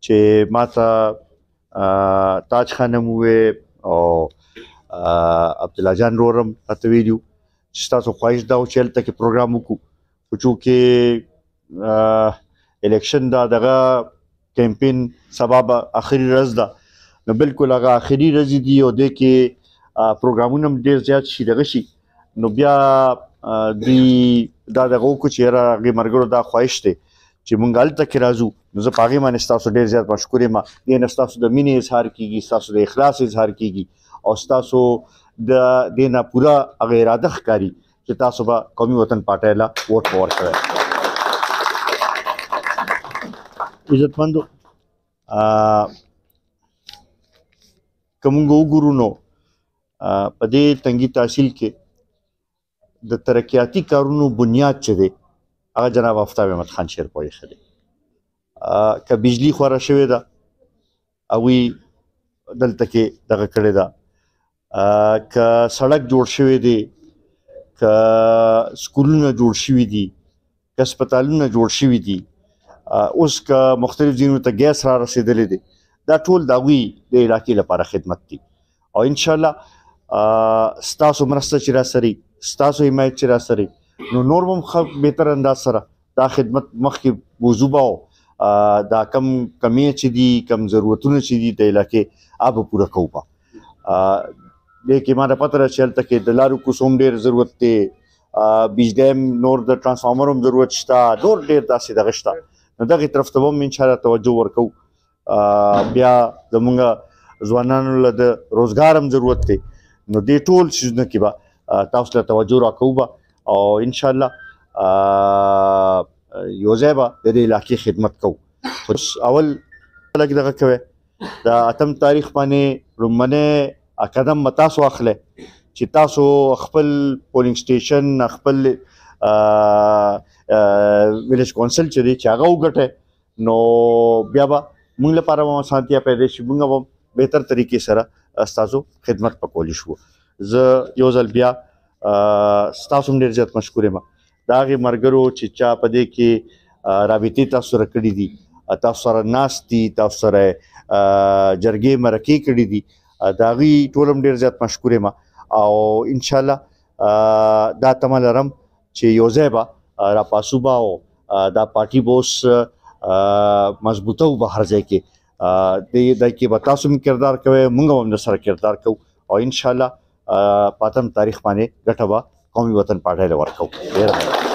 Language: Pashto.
چې ماته تاج خانم ووې او عبدالله جان رورم راته ویلي وو چې ستاسو خواهش دا و چې هلته کې پروګرام وکړو خو چونکې الیکشن دا دغه کیمپین سبا به آخري ورځ ده نو بالکل هغه آخري ورځې دي او دې کې پروګرامونه هم ډېر زیات شي دغه شي نو بیا دوی دا دغه وکړو چې یاره هغې ملګرو دا خواهش دی چې مونږ هلته کې راځو نو زه په هغې باندې ستاسو ډېر زیات مشکور یم دې نه ستاسو د مینې اظهار کېږي ستاسو د اخلاص اظهار کېږي او ستاسو د دې نه پوره هغه اراده ښکاري چې تاسو به قومي وطن پارټۍ له ووټ په ورکوئ عزتمندو که مونږ وګورو نو په دې تنګي تحصیل کې د ترقیاتي کارونو بنیاد چې دی هغه جناب آفتاب احمد خان شیرپور ایښی دی که بجلی خوره شوې ده هغوی دلته کې دغه کړې ده که سړک جوړ شوی دی که سکولونه جوړ شوي دي که هسپتالونه جوړ شوي دي اوس که مختلف ځایونو ته ګیس را رسېدلی دی دا ټول د هغوی د علاقې لپاره خدمت دي او انشاءالله ستاسو مرسته چې راسره ستاسو حمایت چې راسره نو نور هم ښه بهتر انداز سره دا خدمت مخکې موضوع به دا کم کمیې چې دي کم ضرورتونه چې دي د علاقې هغه به پوره کوو به دې کې ما ته پته ده چې هلته کې د لارو کوڅو هم ډېر ضرورت دی بجلی هم نور د ټرانسفارمر هم ضرورت شته نور ډېر داسې دغه شته نو دغې طرف ته به هم انشاءالله توجه ورکوو بیا زمونږ ځوانانو له د روزګار هم ضرورت دی نو دې ټول څیزونه کې به تاسو له توجه راکوو به او انشاءالله یو ځای به د دې علاقې خدمت کوو خو اول لږ دغه کوئ د 8 تاریخ باندې لومړنی قدم به تاسو اخلی چې تاسو خپل پولینګ سټیشن خپل ویلیج کونسل چې دی چې هغه وګټئ نو بیا به موږ لپاره به اسانتیا پیدا شي موږ به بهتر طریقې سره ستاسو خدمت په کولی شو زه یو ځل بیا ستاسو هم ډېر زیات مشکور یم د هغې ملګرو چې چا په دې کې رابطې تاسو سره کړي دي تاسو سره ناست دي تاسو سره جرګې مرکې کړي دي د هغوی ټول هم ډېر زیات مشکور یم او انشاءالله دا تمه لرم چې یو ځای به راپاسو به او دا پارټي به اوس مضبوطه به هر ځای کې دې کې به تاسو هم کردار کوئ موږ هم درسره کردار کوو او انشاءالله په 8 تاریخ باندې ګټه به قومي وطن پارټۍ له ورکوو ډېره